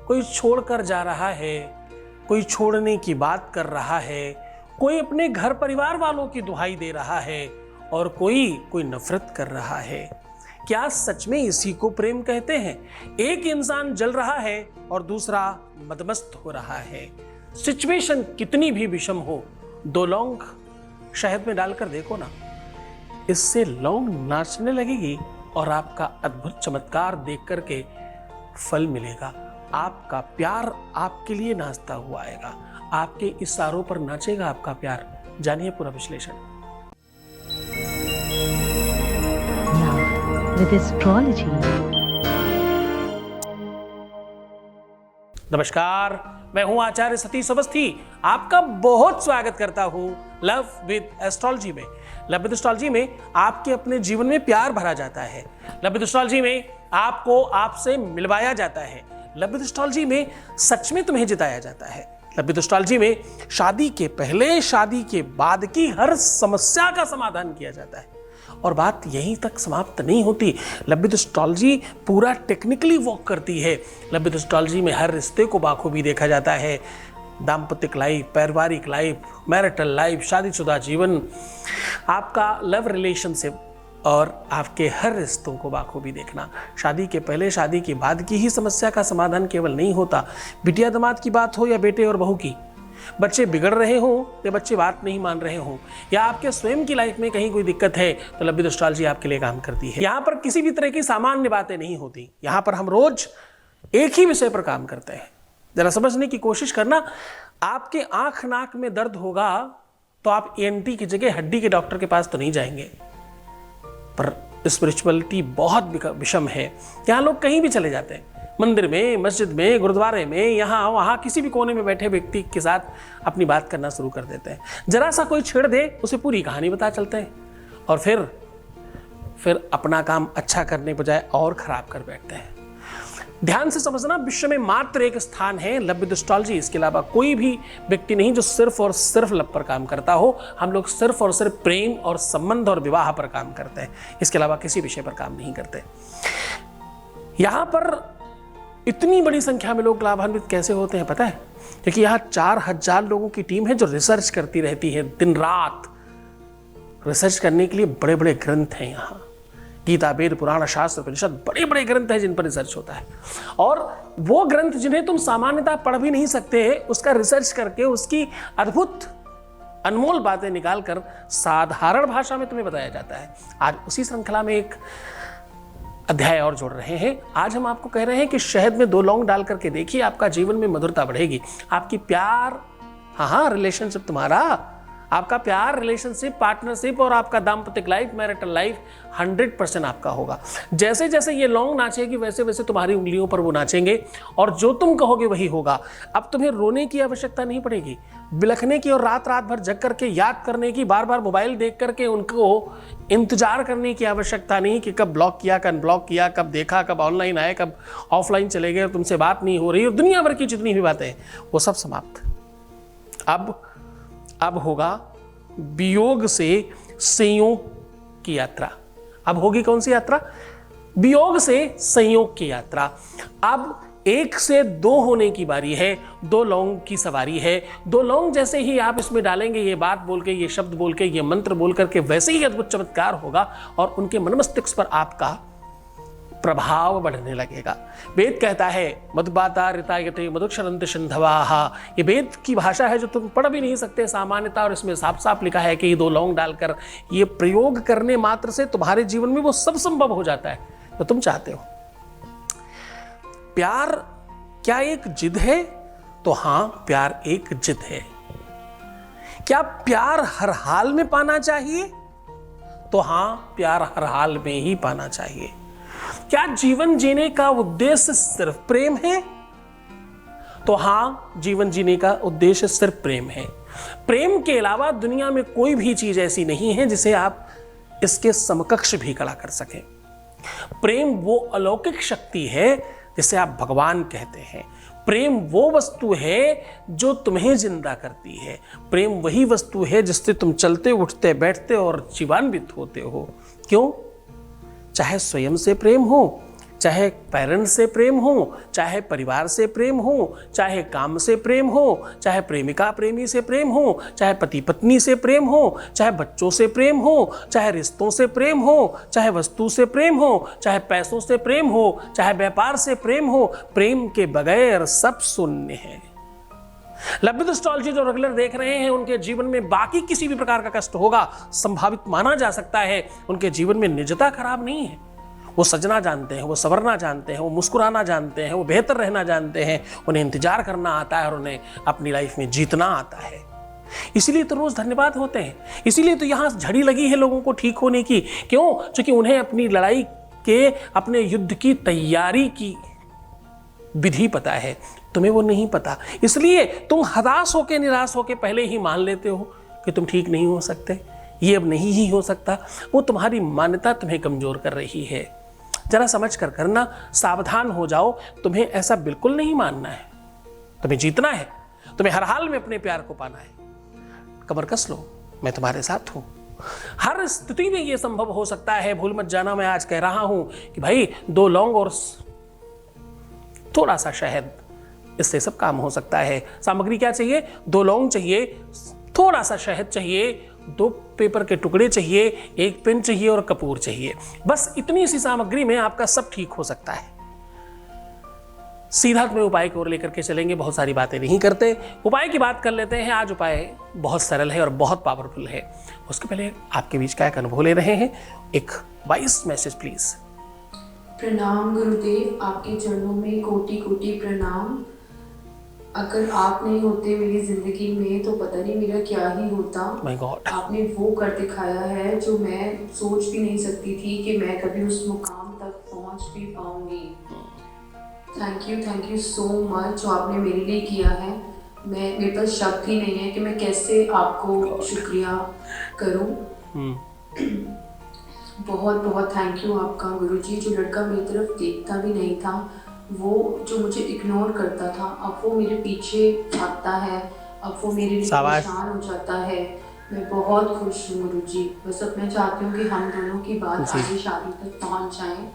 कोई छोड़कर जा रहा है, कोई छोड़ने की बात कर रहा है, कोई अपने घर परिवार वालों की दुहाई दे रहा है और कोई नफरत कर रहा है। क्या सच में इसी को प्रेम कहते हैं? एक इंसान जल रहा है और दूसरा मदमस्त हो रहा है। सिचुएशन कितनी भी विषम हो, 2 लौंग शहद में डालकर देखो ना, इससे लौंग नाचने लगेगी और आपका अद्भुत चमत्कार देख करके फल मिलेगा। आपका प्यार आपके लिए नाचता हुआ आएगा, आपके इशारों पर नाचेगा आपका प्यार। जानिए पूरा विश्लेषण। With astrology. नमस्कार, मैं हूं आचार्य सतीश अवस्थी, आपका बहुत स्वागत करता हूं लव विद एस्ट्रोलॉजी में। लव विद एस्ट्रोलॉजी में आपके अपने जीवन में प्यार भरा जाता है। लव विद एस्ट्रोलॉजी में आपको आपसे मिलवाया जाता है। लव विद एस्ट्रोलॉजी में सच में तुम्हें जिताया जाता है। लव विद एस्ट्रोलॉजी में शादी के पहले, शादी के बाद की हर समस्या का समाधान किया जाता है। और बात यहीं तक समाप्त नहीं होती। लव विद एस्ट्रोलॉजी पूरा टेक्निकली वर्क करती है। लव विद एस्ट्रोलॉजी में हर रिश्ते को बाखूबी देखा जाता है। दाम्पत्य लाइफ, पारिवारिक लाइफ, मैरिटल लाइफ, शादीशुदा जीवन, आपका लव रिलेशनशिप और आपके हर रिश्तों को बाखूबी देखना। शादी के पहले, शादी के बाद की ही समस्या का समाधान केवल नहीं होता। बिटिया दामाद की बात हो या बेटे और बहू की, बच्चे बिगड़ रहे हों या बच्चे बात नहीं मान रहे हों, या आपके स्वयं की लाइफ में कहीं कोई दिक्कत है, तो लव विद एस्ट्रोलॉजी आपके लिए काम करती है। यहाँ पर किसी भी तरह की सामान्य बातें नहीं होती। यहाँ पर हम रोज एक ही विषय पर काम करते हैं। जरा समझने की कोशिश करना। आपके आंख नाक में दर्द होगा तो आप ENT की जगह हड्डी के डॉक्टर के पास तो नहीं जाएंगे। पर स्पिरिचुअलिटी बहुत विषम है। यहाँ लोग कहीं भी चले जाते हैं, मंदिर में, मस्जिद में, गुरुद्वारे में, यहाँ वहाँ किसी भी कोने में बैठे व्यक्ति के साथ अपनी बात करना शुरू कर देते हैं। जरा सा कोई छेड़ दे, उसे पूरी कहानी बता चलते हैं और फिर अपना काम अच्छा करने बजाय और खराब कर बैठते हैं। ध्यान से समझना, विश्व में मात्र एक स्थान है लव विद एस्ट्रोलॉजी। इसके अलावा कोई भी व्यक्ति नहीं जो सिर्फ और सिर्फ लव पर काम करता हो। हम लोग सिर्फ और सिर्फ प्रेम और संबंध और विवाह पर काम करते हैं। इसके अलावा किसी विषय पर काम नहीं करते। यहाँ पर इतनी बड़ी संख्या में लोग लाभान्वित कैसे होते हैं पता है? क्योंकि यहाँ 4000 लोगों की टीम है जो रिसर्च करती रहती है दिन रात। रिसर्च करने के लिए बड़े बड़े ग्रंथ हैं यहाँ। गीता, वेद, पुराण, शास्त्र, उपनिषद, बड़े बड़े ग्रंथ हैं जिन पर रिसर्च होता है। और वो ग्रंथ जिन्हें तुम सामान्यतः पढ़ भी नहीं सकते, उसका रिसर्च करके उसकी अद्भुत अनमोल बातें निकालकर साधारण भाषा में तुम्हें बताया जाता है। आज उसी श्रृंखला में एक अध्याय और जोड़ रहे हैं। आज हम आपको कह रहे हैं कि शहद में 2 लौंग डाल करके देखिए, आपका जीवन में मधुरता बढ़ेगी। आपकी प्यार, हाँ रिलेशनशिप, तुम्हारा आपका प्यार, रिलेशनशिप, पार्टनरशिप और आपका दाम्पत्य लाइफ, मैरिटल लाइफ 100% आपका होगा। जैसे जैसे ये लौंग नाचेगी वैसे वैसे तुम्हारी उंगलियों पर वो नाचेंगे और जो तुम कहोगे वही होगा। अब तुम्हें रोने की आवश्यकता नहीं पड़ेगी, बिलखने की और रात रात भर जग करके याद करने की, बार बार मोबाइल देख करके उनको इंतजार करने की आवश्यकता नहीं कि कब ब्लॉक किया, कब अनब्लॉक किया, कब देखा, कब ऑनलाइन आए, कब ऑफलाइन चले गए, तुमसे बात नहीं हो रही, और दुनिया भर की जितनी भी बातें हैं वो सब समाप्त। अब होगा वियोग से संयोग की यात्रा। अब होगी कौन सी यात्रा? वियोग से संयोग की यात्रा। अब 1 से 2 होने की बारी है। 2 लौंग की सवारी है। 2 लौंग जैसे ही आप इसमें डालेंगे, ये बात बोल के, ये शब्द बोल के, ये मंत्र बोल करके, वैसे ही अद्भुत चमत्कार होगा और उनके मन मस्तिष्क पर आपका प्रभाव बढ़ने लगेगा। वेद कहता है मधुबाता ऋतायते मधुक्षरंत सिंधवाः। ये वेद की भाषा है जो तुम पढ़ भी नहीं सकते सामान्यता, और इसमें साफ साफ लिखा है कि ये 2 लौंग डालकर ये प्रयोग करने मात्र से तुम्हारे जीवन में वो सब संभव हो जाता है तो तुम चाहते हो। प्यार क्या एक जिद है? तो हाँ, प्यार एक जिद है। क्या प्यार हर हाल में पाना चाहिए? तो हाँ, प्यार हर हाल में ही पाना चाहिए। क्या जीवन जीने का उद्देश्य सिर्फ प्रेम है? तो हाँ, जीवन जीने का उद्देश्य सिर्फ प्रेम है। प्रेम के अलावा दुनिया में कोई भी चीज ऐसी नहीं है जिसे आप इसके समकक्ष भी खड़ा कर सकें। प्रेम वो अलौकिक शक्ति है जिसे आप भगवान कहते हैं। प्रेम वो वस्तु है जो तुम्हें जिंदा करती है। प्रेम वही वस्तु है जिससे तुम चलते, उठते, बैठते और जीवान्वित होते हो। क्यों? चाहे स्वयं से प्रेम हो, चाहे पेरेंट्स से प्रेम हो, चाहे परिवार से प्रेम हो, चाहे काम से प्रेम हो, चाहे प्रेमिका प्रेमी से प्रेम हो, चाहे पति पत्नी से प्रेम हो, चाहे बच्चों से प्रेम हो, चाहे रिश्तों से प्रेम हो, चाहे वस्तु से प्रेम हो, चाहे पैसों से प्रेम हो, चाहे व्यापार से प्रेम हो, प्रेम के बगैर सब शून्य है। लव विद एस्ट्रोलॉजी जो रेगुलर देख रहे हैं, उनके जीवन में बाकी किसी भी प्रकार का कष्ट होगा संभावित माना जा सकता है। उनके जीवन में निजता खराब नहीं है, वो सजना जानते हैं, वो संवरना जानते हैं, वो मुस्कुराना जानते हैं, वो बेहतर रहना जानते हैं, उन्हें इंतजार करना आता है और उन्हें अपनी लाइफ में जीतना आता है। इसीलिए तो रोज धन्यवाद होते हैं, इसीलिए तो यहाँ झड़ी लगी है लोगों को ठीक होने की। क्यों? क्योंकि उन्हें अपनी लड़ाई के, अपने युद्ध की तैयारी की विधि पता है, तुम्हें वो नहीं पता। इसलिए तुम हताश होकर, निराश होकर पहले ही मान लेते हो कि तुम ठीक नहीं हो सकते, ये अब नहीं ही हो सकता। वो तुम्हारी मान्यता तुम्हें कमजोर कर रही है। जरा समझ कर करना, सावधान हो जाओ। तुम्हें ऐसा बिल्कुल नहीं मानना है, तुम्हें जीतना है, तुम्हें हर हाल में अपने प्यार को पाना है। कमर कस लो, मैं तुम्हारे साथ हूं। हर स्थिति में यह संभव हो सकता है। भूल मत जाना, मैं आज कह रहा हूं कि भाई 2 लौंग और थोड़ा सा शहद, इससे सब काम हो सकता है। सामग्री क्या चाहिए? 2 लौंग चाहिए, थोड़ा सा शहद चाहिए, 2 पेपर के टुकड़े चाहिए, 1 पेन चाहिए और कपूर चाहिए। बस इतनी सी सामग्री में आपका सब ठीक हो सकता है। सीधा तुम्हें उपाय की ओर लेकर के चलेंगे, बहुत सारी बातें नहीं करते, उपाय की बात कर लेते हैं। आज उपाय बहुत सरल है और बहुत पावरफुल है। उसके पहले आपके बीच का एक अनुभव ले रहे हैं, एक वॉइस मैसेज प्लीज। प्रणाम गुरुदेव, आपके चरणों में कोटि कोटि प्रणाम। अगर आप नहीं होते मेरी जिंदगी में तो पता नहीं मेरा क्या ही होता। My God. आपने वो कर दिखाया है जो मैं सोच भी नहीं सकती थी कि मैं कभी उस मुकाम तक पहुंच भी पाऊंगी। थैंक यू सो मच जो आपने मेरे लिए किया है। मेरे पास शब्द ही नहीं है कि मैं कैसे आपको शुक्रिया करूं। बहुत बहुत थैंक यू आपका गुरुजी। जो लड़का मेरी तरफ देखता भी नहीं था, वो जो मुझे इग्नोर करता था, अब वो मेरे पीछे भागता है, अब वो मेरे लिए परेशान हो जाता है। मैं बहुत खुश हूँ गुरुजी। बस अब मैं चाहती हूँ कि हम दोनों की बात आगे शादी तक पहुँच जाए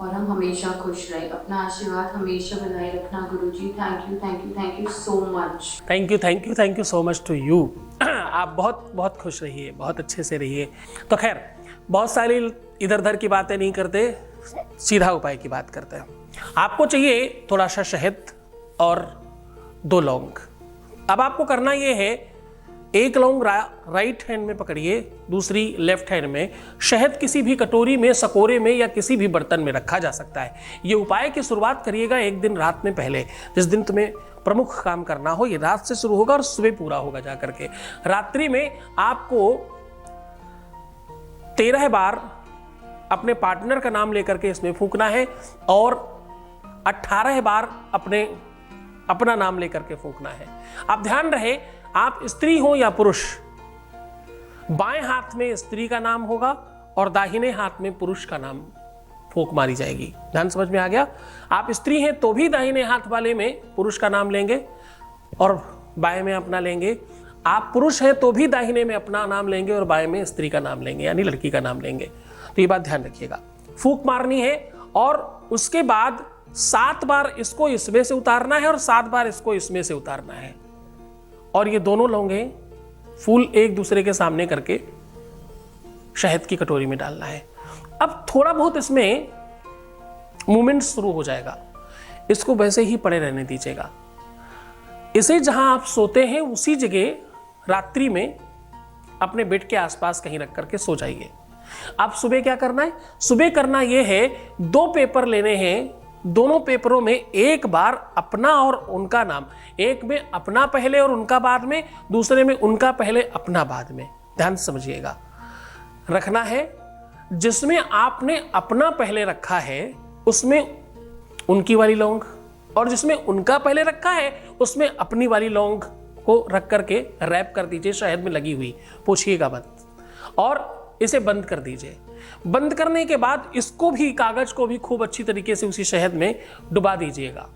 और हम हमेशा खुश रहें। अपना आशीर्वाद हमेशा बनाए रखना गुरुजी। Thank you so much. Thank you so much to you. आप बहुत बहुत खुश रहिए, बहुत अच्छे से रहिए। तो खैर, बहुत सारी इधर उधर की बातें नहीं करते, सीधा उपाय की बात करते हैं। आपको चाहिए थोड़ा सा शहद और 2 लौंग। अब आपको करना ये है, 1 लौंग राइट हैंड में पकड़िए, दूसरी लेफ्ट हैंड में। शहद किसी भी कटोरी में, सकोरे में या किसी भी बर्तन में रखा जा सकता है। ये उपाय की शुरुआत करिएगा एक दिन रात में पहले, जिस दिन तुम्हें प्रमुख काम करना हो। ये रात से शुरू होगा और सुबह पूरा होगा जाकर के। रात्रि में आपको 13 बार अपने पार्टनर का नाम लेकर के इसमें फूंकना है और 18 बार अपना नाम लेकर के फूंकना है। आप ध्यान रहे, आप स्त्री हो या पुरुष, बाएं हाथ में स्त्री का नाम होगा और दाहिने हाथ में पुरुष का नाम फूंक मारी जाएगी। ध्यान समझ में आ गया? आप स्त्री हैं तो भी दाहिने हाथ वाले में पुरुष का नाम लेंगे और बाएं में अपना लेंगे। आप पुरुष हैं तो भी दाहिने में अपना नाम लेंगे और बाएं में स्त्री का नाम लेंगे, यानी लड़की का नाम लेंगे। तो ये बात ध्यान रखिएगा। फूंक मारनी है और उसके बाद 7 बार इसको इसमें से उतारना है और 7 बार इसको इसमें से उतारना है। और ये दोनों लौंगे फूल एक दूसरे के सामने करके शहद की कटोरी में डालना है। अब थोड़ा बहुत इसमें मूवमेंट शुरू हो जाएगा, इसको वैसे ही पड़े रहने दीजिएगा। इसे जहां आप सोते हैं उसी जगह रात्रि में अपने बेड के आसपास कहीं रख करके सो जाइए। अब सुबह क्या करना है? सुबह करना यह है, 2 पेपर लेने हैं, दोनों पेपरों में एक बार अपना और उनका नाम, एक में अपना पहले और उनका बाद में, दूसरे में उनका पहले अपना बाद में। ध्यान समझिएगा, रखना है। जिसमें आपने अपना पहले रखा है उसमें उनकी वाली लौंग, और जिसमें उनका पहले रखा है उसमें अपनी वाली लौंग को रख करके रैप कर दीजिए शहद में लगी हुई, पूछिएगा मत, और इसे बंद कर दीजिए। बंद करने के बाद इसको भी, कागज को भी खूब अच्छी तरीके से उसी शहद में डुबा दीजिएगा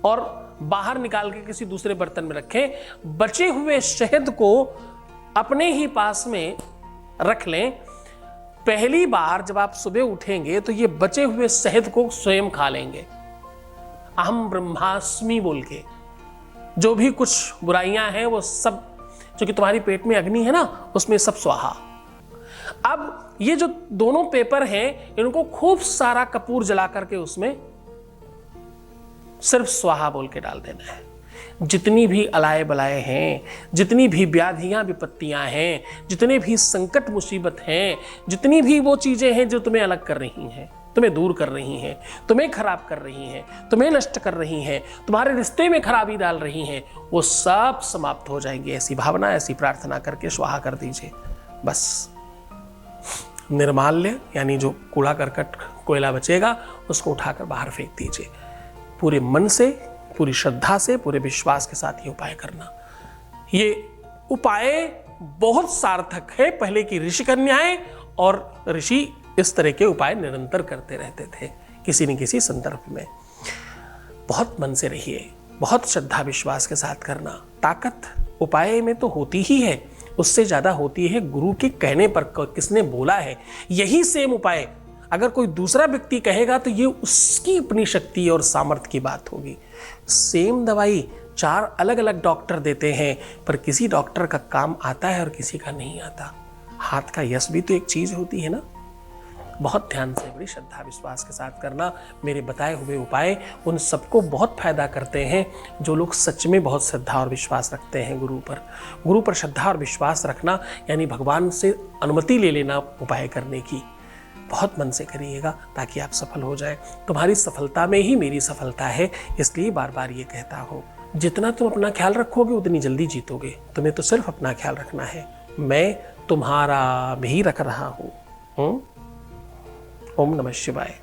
और बाहर निकाल के किसी दूसरे बर्तन में रखें। बचे हुए शहद को अपने ही पास में रख लें। पहली बार जब आप सुबह उठेंगे तो ये बचे हुए शहद को स्वयं खा लेंगे, अहम ब्रह्मास्मि बोल के। जो भी कुछ बुराइयां हैं वो सब, जो कि तुम्हारी पेट में अग्नि है ना, उसमें सब स्वाहा। अब ये जो दोनों पेपर हैं, इनको खूब सारा कपूर जला करके उसमें सिर्फ स्वाहा बोल के डाल देना है। जितनी भी अलाए बलाए हैं, जितनी भी व्याधियां विपत्तियां हैं, जितने भी संकट मुसीबत हैं, जितनी भी वो चीजें हैं जो तुम्हें अलग कर रही हैं, तुम्हें दूर कर रही हैं, तुम्हें खराब कर रही हैं, तुम्हें नष्ट कर रही हैं, तुम्हारे रिश्ते में खराबी डाल रही हैं, वो सब समाप्त हो जाएंगी। ऐसी भावना, ऐसी प्रार्थना करके स्वाहा कर दीजिए। बस निर्माल्य यानी जो कूड़ा करकट कोयला बचेगा उसको उठाकर बाहर फेंक दीजिए। पूरे मन से, पूरी श्रद्धा से, पूरे विश्वास के साथ ये उपाय करना। ये उपाय बहुत सार्थक है। पहले की ऋषि कन्याएं और ऋषि इस तरह के उपाय निरंतर करते रहते थे किसी न किसी संदर्भ में। बहुत मन से रहिए, बहुत श्रद्धा विश्वास के साथ करना। ताकत उपाय में तो होती ही है, उससे ज्यादा होती है गुरु के कहने पर, किसने बोला है। यही सेम उपाय अगर कोई दूसरा व्यक्ति कहेगा तो ये उसकी अपनी शक्ति और सामर्थ्य की बात होगी। सेम दवाई 4 अलग अलग डॉक्टर देते हैं, पर किसी डॉक्टर का काम आता है और किसी का नहीं आता। हाथ का यश भी तो एक चीज होती है ना। बहुत ध्यान से, बड़ी श्रद्धा विश्वास के साथ करना। मेरे बताए हुए उपाय उन सबको बहुत फायदा करते हैं जो लोग सच में बहुत श्रद्धा और विश्वास रखते हैं गुरु पर। गुरु पर श्रद्धा और विश्वास रखना यानी भगवान से अनुमति ले लेना उपाय करने की। बहुत मन से करिएगा ताकि आप सफल हो जाए। तुम्हारी सफलता में ही मेरी सफलता है, इसलिए बार बार ये कहता हूँ। जितना तुम अपना ख्याल रखोगे उतनी जल्दी जीतोगे। तुम्हें तो सिर्फ अपना ख्याल रखना है, मैं तुम्हारा भी रख रहा हूँ। ओम नमः शिवाय।